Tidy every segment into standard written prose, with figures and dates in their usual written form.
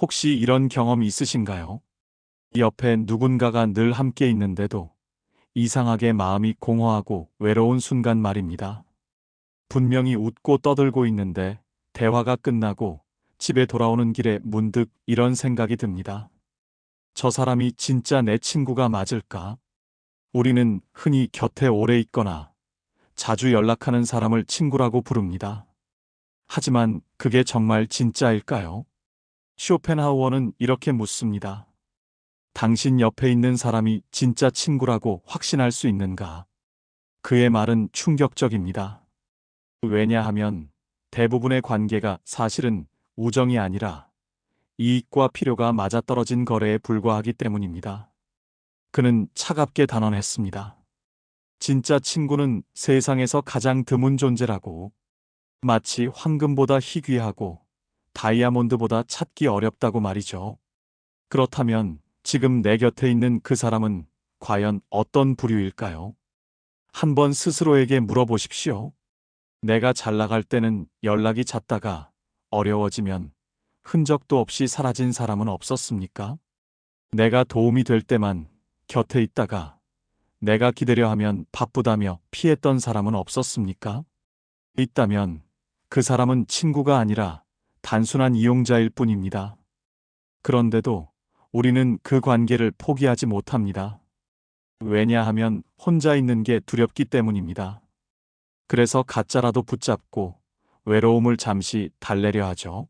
혹시 이런 경험 있으신가요? 옆에 누군가가 늘 함께 있는데도 이상하게 마음이 공허하고 외로운 순간 말입니다. 분명히 웃고 떠들고 있는데 대화가 끝나고 집에 돌아오는 길에 문득 이런 생각이 듭니다. 저 사람이 진짜 내 친구가 맞을까? 우리는 흔히 곁에 오래 있거나 자주 연락하는 사람을 친구라고 부릅니다. 하지만 그게 정말 진짜일까요? 쇼펜하우어는 이렇게 묻습니다. 당신 옆에 있는 사람이 진짜 친구라고 확신할 수 있는가? 그의 말은 충격적입니다. 왜냐하면 대부분의 관계가 사실은 우정이 아니라 이익과 필요가 맞아떨어진 거래에 불과하기 때문입니다. 그는 차갑게 단언했습니다. 진짜 친구는 세상에서 가장 드문 존재라고, 마치 황금보다 희귀하고 다이아몬드보다 찾기 어렵다고 말이죠. 그렇다면 지금 내 곁에 있는 그 사람은 과연 어떤 부류일까요? 한번 스스로에게 물어보십시오. 내가 잘 나갈 때는 연락이 잦다가 어려워지면 흔적도 없이 사라진 사람은 없었습니까? 내가 도움이 될 때만 곁에 있다가 내가 기다려 하면 바쁘다며 피했던 사람은 없었습니까? 있다면 그 사람은 친구가 아니라 단순한 이용자일 뿐입니다. 그런데도 우리는 그 관계를 포기하지 못합니다. 왜냐하면 혼자 있는 게 두렵기 때문입니다. 그래서 가짜라도 붙잡고 외로움을 잠시 달래려 하죠.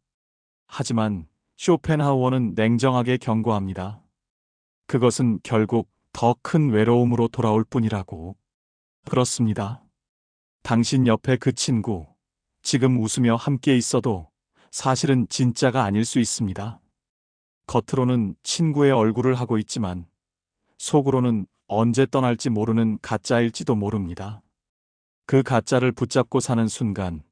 하지만 쇼펜하우어는 냉정하게 경고합니다. 그것은 결국 더 큰 외로움으로 돌아올 뿐이라고. 그렇습니다. 당신 옆에 그 친구, 지금 웃으며 함께 있어도 사실은 진짜가 아닐 수 있습니다. 겉으로는 친구의 얼굴을 하고 있지만 속으로는 언제 떠날지 모르는 가짜일지도 모릅니다. 그 가짜를 붙잡고 사는 순간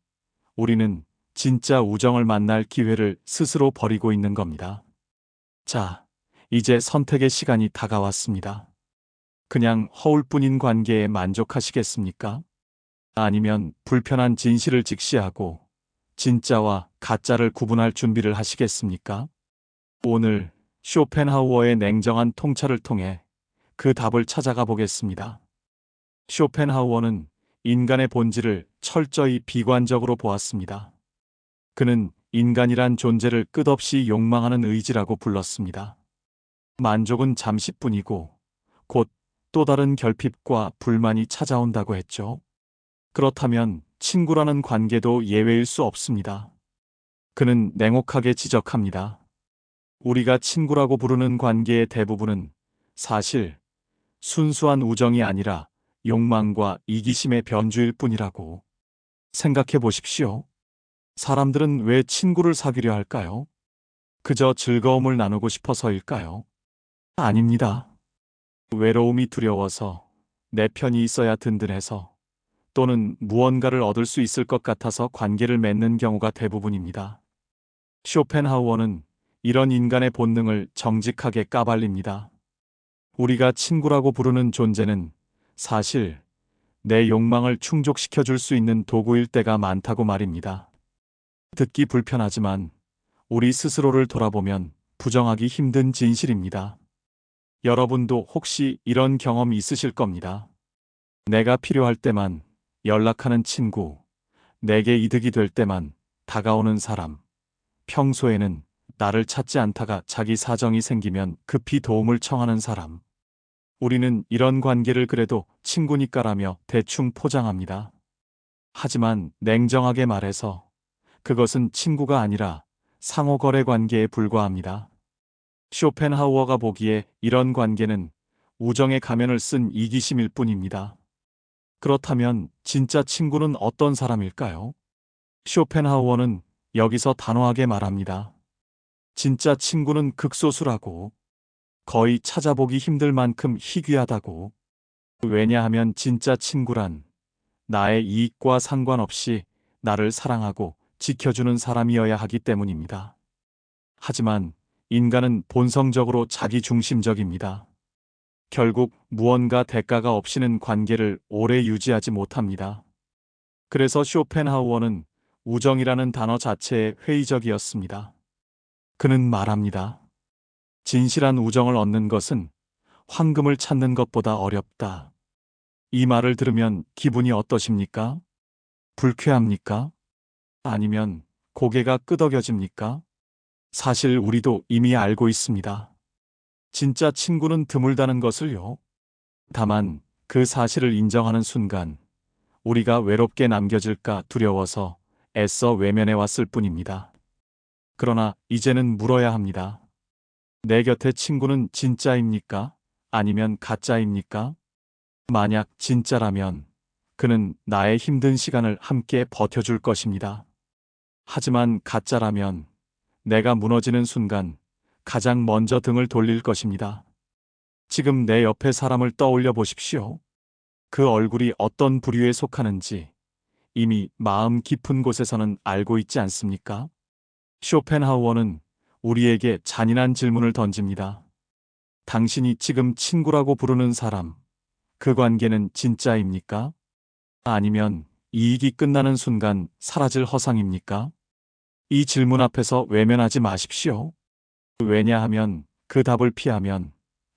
우리는 진짜 우정을 만날 기회를 스스로 버리고 있는 겁니다. 자, 이제 선택의 시간이 다가왔습니다. 그냥 허울뿐인 관계에 만족하시겠습니까? 아니면 불편한 진실을 직시하고 진짜와 가짜를 구분할 준비를 하시겠습니까? 오늘 쇼펜하우어의 냉정한 통찰을 통해 그 답을 찾아가 보겠습니다. 쇼펜하우어는 인간의 본질을 철저히 비관적으로 보았습니다. 그는 인간이란 존재를 끝없이 욕망하는 의지라고 불렀습니다. 만족은 잠시뿐이고 곧 또 다른 결핍과 불만이 찾아온다고 했죠. 그렇다면 친구라는 관계도 예외일 수 없습니다. 그는 냉혹하게 지적합니다. 우리가 친구라고 부르는 관계의 대부분은 사실 순수한 우정이 아니라 욕망과 이기심의 변주일 뿐이라고. 생각해 보십시오. 사람들은 왜 친구를 사귀려 할까요? 그저 즐거움을 나누고 싶어서일까요? 아닙니다. 외로움이 두려워서, 내 편이 있어야 든든해서, 또는 무언가를 얻을 수 있을 것 같아서 관계를 맺는 경우가 대부분입니다. 쇼펜하우어는 이런 인간의 본능을 정직하게 까발립니다. 우리가 친구라고 부르는 존재는 사실 내 욕망을 충족시켜 줄 수 있는 도구일 때가 많다고 말입니다. 듣기 불편하지만 우리 스스로를 돌아보면 부정하기 힘든 진실입니다. 여러분도 혹시 이런 경험이 있으실 겁니다. 내가 필요할 때만 연락하는 친구, 내게 이득이 될 때만 다가오는 사람, 평소에는 나를 찾지 않다가 자기 사정이 생기면 급히 도움을 청하는 사람. 우리는 이런 관계를 그래도 친구니까라며 대충 포장합니다. 하지만 냉정하게 말해서 그것은 친구가 아니라 상호거래 관계에 불과합니다. 쇼펜하우어가 보기에 이런 관계는 우정의 가면을 쓴 이기심일 뿐입니다. 그렇다면 진짜 친구는 어떤 사람일까요? 쇼펜하우어는 여기서 단호하게 말합니다. 진짜 친구는 극소수라고, 거의 찾아보기 힘들 만큼 희귀하다고. 왜냐하면 진짜 친구란 나의 이익과 상관없이 나를 사랑하고 지켜주는 사람이어야 하기 때문입니다. 하지만 인간은 본성적으로 자기중심적입니다. 결국 무언가 대가가 없이는 관계를 오래 유지하지 못합니다. 그래서 쇼펜하우어는 우정이라는 단어 자체에 회의적이었습니다. 그는 말합니다. 진실한 우정을 얻는 것은 황금을 찾는 것보다 어렵다. 이 말을 들으면 기분이 어떠십니까? 불쾌합니까? 아니면 고개가 끄덕여집니까? 사실 우리도 이미 알고 있습니다. 진짜 친구는 드물다는 것을요. 다만 그 사실을 인정하는 순간 우리가 외롭게 남겨질까 두려워서 애써 외면해 왔을 뿐입니다. 그러나 이제는 물어야 합니다. 내 곁의 친구는 진짜입니까? 아니면 가짜입니까? 만약 진짜라면 그는 나의 힘든 시간을 함께 버텨줄 것입니다. 하지만 가짜라면 내가 무너지는 순간 가장 먼저 등을 돌릴 것입니다. 지금 내 옆에 사람을 떠올려 보십시오. 그 얼굴이 어떤 부류에 속하는지 이미 마음 깊은 곳에서는 알고 있지 않습니까? 쇼펜하우어는 우리에게 잔인한 질문을 던집니다. 당신이 지금 친구라고 부르는 사람, 그 관계는 진짜입니까? 아니면 이익이 끝나는 순간 사라질 허상입니까? 이 질문 앞에서 외면하지 마십시오. 왜냐하면 그 답을 피하면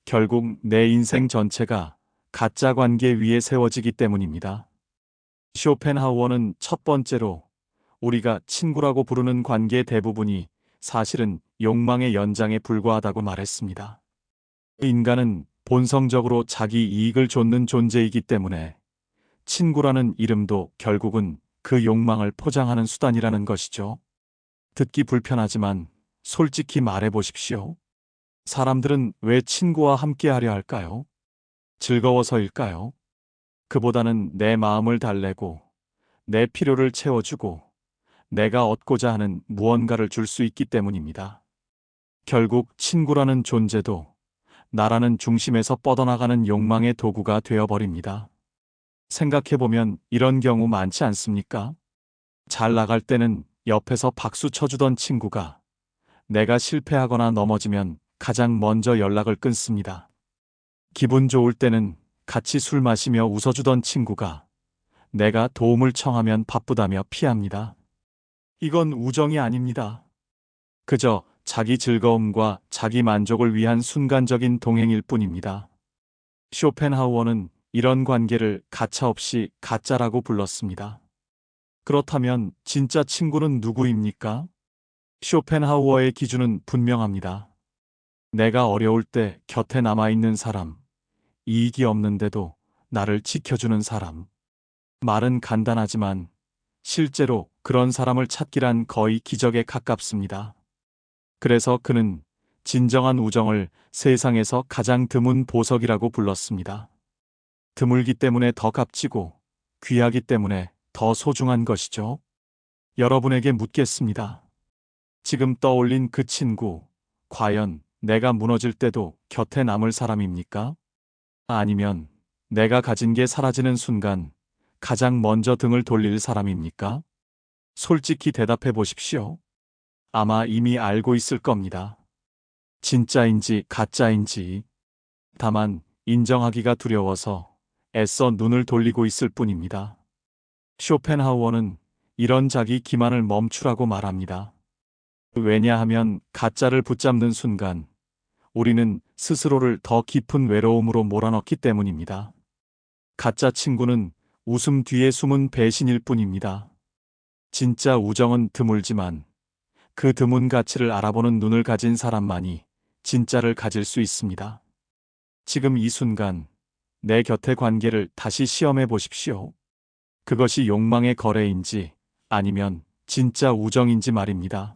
결국 내 인생 전체가 가짜 관계 위에 세워지기 때문입니다. 쇼펜하우어는 첫 번째로 우리가 친구라고 부르는 관계 대부분이 사실은 욕망의 연장에 불과하다고 말했습니다. 인간은 본성적으로 자기 이익을 좇는 존재이기 때문에 친구라는 이름도 결국은 그 욕망을 포장하는 수단이라는 것이죠. 듣기 불편하지만 솔직히 말해 보십시오. 사람들은 왜 친구와 함께 하려 할까요? 즐거워서일까요? 그보다는 내 마음을 달래고 내 필요를 채워주고 내가 얻고자 하는 무언가를 줄 수 있기 때문입니다. 결국 친구라는 존재도 나라는 중심에서 뻗어나가는 욕망의 도구가 되어버립니다. 생각해보면 이런 경우 많지 않습니까? 잘 나갈 때는 옆에서 박수 쳐주던 친구가 내가 실패하거나 넘어지면 가장 먼저 연락을 끊습니다. 기분 좋을 때는 같이 술 마시며 웃어주던 친구가 내가 도움을 청하면 바쁘다며 피합니다. 이건 우정이 아닙니다. 그저 자기 즐거움과 자기 만족을 위한 순간적인 동행일 뿐입니다. 쇼펜하우어는 이런 관계를 가차없이 가짜라고 불렀습니다. 그렇다면 진짜 친구는 누구입니까? 쇼펜하우어의 기준은 분명합니다. 내가 어려울 때 곁에 남아있는 사람, 이익이 없는데도 나를 지켜주는 사람. 말은 간단하지만 실제로 그런 사람을 찾기란 거의 기적에 가깝습니다. 그래서 그는 진정한 우정을 세상에서 가장 드문 보석이라고 불렀습니다. 드물기 때문에 더 값지고 귀하기 때문에 더 소중한 것이죠. 여러분에게 묻겠습니다. 지금 떠올린 그 친구, 과연 내가 무너질 때도 곁에 남을 사람입니까? 아니면 내가 가진 게 사라지는 순간 가장 먼저 등을 돌릴 사람입니까? 솔직히 대답해 보십시오. 아마 이미 알고 있을 겁니다. 진짜인지 가짜인지. 다만 인정하기가 두려워서 애써 눈을 돌리고 있을 뿐입니다. 쇼펜하우어는 이런 자기 기만을 멈추라고 말합니다. 왜냐하면 가짜를 붙잡는 순간 우리는 스스로를 더 깊은 외로움으로 몰아넣기 때문입니다. 가짜 친구는 웃음 뒤에 숨은 배신일 뿐입니다. 진짜 우정은 드물지만 그 드문 가치를 알아보는 눈을 가진 사람만이 진짜를 가질 수 있습니다. 지금 이 순간 내 곁의 관계를 다시 시험해 보십시오. 그것이 욕망의 거래인지 아니면 진짜 우정인지 말입니다.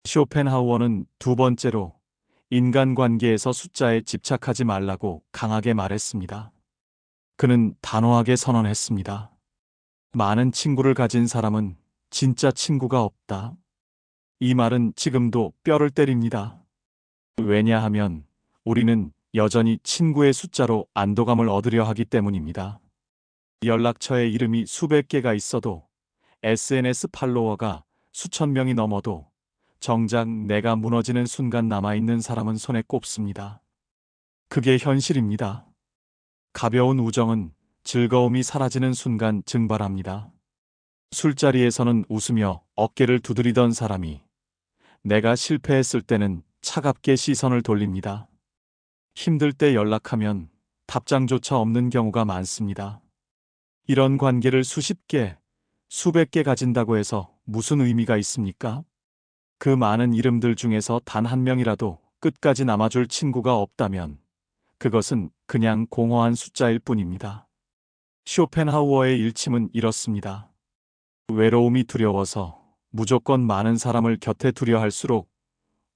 쇼펜하우어는 두 번째로 인간관계에서 숫자에 집착하지 말라고 강하게 말했습니다. 그는 단호하게 선언했습니다. 많은 친구를 가진 사람은 진짜 친구가 없다. 이 말은 지금도 뼈를 때립니다. 왜냐하면 우리는 여전히 친구의 숫자로 안도감을 얻으려 하기 때문입니다. 연락처에 이름이 수백 개가 있어도 SNS 팔로워가 수천 명이 넘어도 정작 내가 무너지는 순간 남아있는 사람은 손에 꼽습니다. 그게 현실입니다. 가벼운 우정은 즐거움이 사라지는 순간 증발합니다. 술자리에서는 웃으며 어깨를 두드리던 사람이 내가 실패했을 때는 차갑게 시선을 돌립니다. 힘들 때 연락하면 답장조차 없는 경우가 많습니다. 이런 관계를 수십 개, 수백 개 가진다고 해서 무슨 의미가 있습니까? 그 많은 이름들 중에서 단 한 명이라도 끝까지 남아줄 친구가 없다면 그것은 그냥 공허한 숫자일 뿐입니다. 쇼펜하우어의 일침은 이렇습니다. 외로움이 두려워서 무조건 많은 사람을 곁에 두려 할수록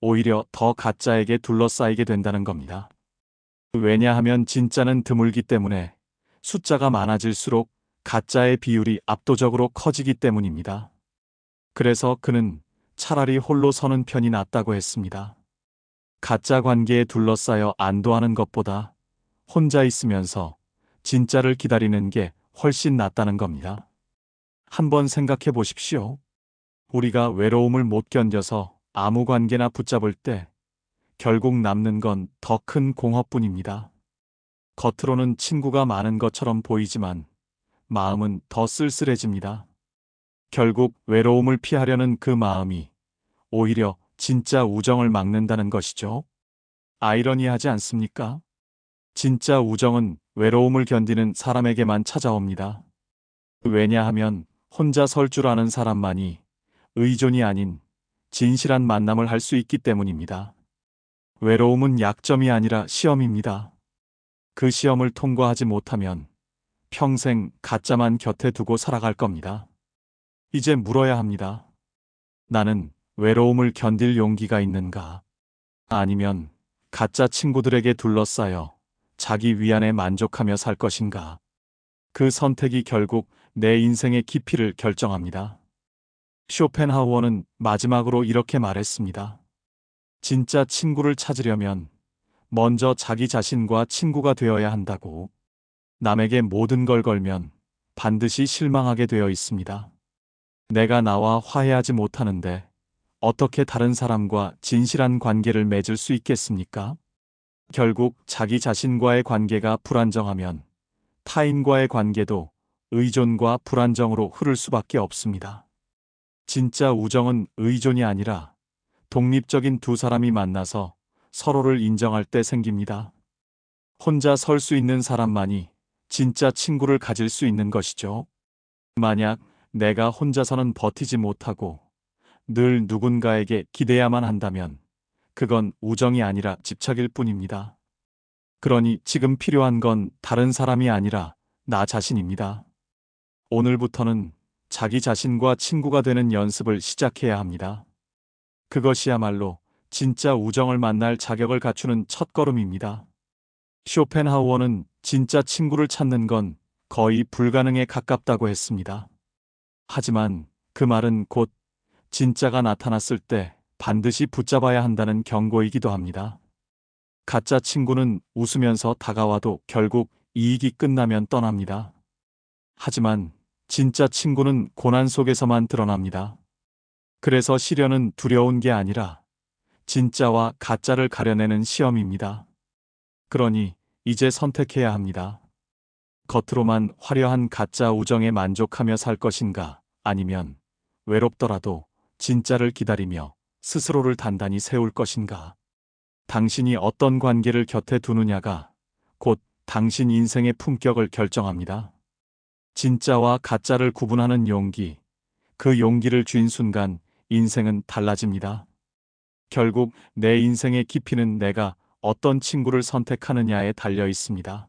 오히려 더 가짜에게 둘러싸이게 된다는 겁니다. 왜냐하면 진짜는 드물기 때문에 숫자가 많아질수록 가짜의 비율이 압도적으로 커지기 때문입니다. 그래서 그는 차라리 홀로 서는 편이 낫다고 했습니다. 가짜 관계에 둘러싸여 안도하는 것보다 혼자 있으면서 진짜를 기다리는 게 훨씬 낫다는 겁니다. 한번 생각해 보십시오. 우리가 외로움을 못 견뎌서 아무 관계나 붙잡을 때 결국 남는 건 더 큰 공허뿐입니다. 겉으로는 친구가 많은 것처럼 보이지만 마음은 더 쓸쓸해집니다. 결국 외로움을 피하려는 그 마음이 오히려 진짜 우정을 막는다는 것이죠. 아이러니하지 않습니까? 진짜 우정은 외로움을 견디는 사람에게만 찾아옵니다. 왜냐하면 혼자 설 줄 아는 사람만이 의존이 아닌 진실한 만남을 할 수 있기 때문입니다. 외로움은 약점이 아니라 시험입니다. 그 시험을 통과하지 못하면 평생 가짜만 곁에 두고 살아갈 겁니다. 이제 물어야 합니다. 나는 외로움을 견딜 용기가 있는가? 아니면 가짜 친구들에게 둘러싸여 자기 위안에 만족하며 살 것인가? 그 선택이 결국 내 인생의 깊이를 결정합니다. 쇼펜하우어는 마지막으로 이렇게 말했습니다. 진짜 친구를 찾으려면 먼저 자기 자신과 친구가 되어야 한다고. 남에게 모든 걸 걸면 반드시 실망하게 되어 있습니다. 내가 나와 화해하지 못하는데 어떻게 다른 사람과 진실한 관계를 맺을 수 있겠습니까? 결국 자기 자신과의 관계가 불안정하면 타인과의 관계도 의존과 불안정으로 흐를 수밖에 없습니다. 진짜 우정은 의존이 아니라 독립적인 두 사람이 만나서 서로를 인정할 때 생깁니다. 혼자 설 수 있는 사람만이 진짜 친구를 가질 수 있는 것이죠. 만약 내가 혼자서는 버티지 못하고 늘 누군가에게 기대야만 한다면 그건 우정이 아니라 집착일 뿐입니다. 그러니 지금 필요한 건 다른 사람이 아니라 나 자신입니다. 오늘부터는 자기 자신과 친구가 되는 연습을 시작해야 합니다. 그것이야말로 진짜 우정을 만날 자격을 갖추는 첫걸음입니다. 쇼펜하우어는 진짜 친구를 찾는 건 거의 불가능에 가깝다고 했습니다. 하지만 그 말은 곧 진짜가 나타났을 때 반드시 붙잡아야 한다는 경고이기도 합니다. 가짜 친구는 웃으면서 다가와도 결국 이익이 끝나면 떠납니다. 하지만 진짜 친구는 고난 속에서만 드러납니다. 그래서 시련은 두려운 게 아니라 진짜와 가짜를 가려내는 시험입니다. 그러니 이제 선택해야 합니다. 겉으로만 화려한 가짜 우정에 만족하며 살 것인가, 아니면 외롭더라도 진짜를 기다리며 스스로를 단단히 세울 것인가. 당신이 어떤 관계를 곁에 두느냐가 곧 당신 인생의 품격을 결정합니다. 진짜와 가짜를 구분하는 용기, 그 용기를 쥔 순간 인생은 달라집니다. 결국 내 인생의 깊이는 내가 어떤 친구를 선택하느냐에 달려 있습니다.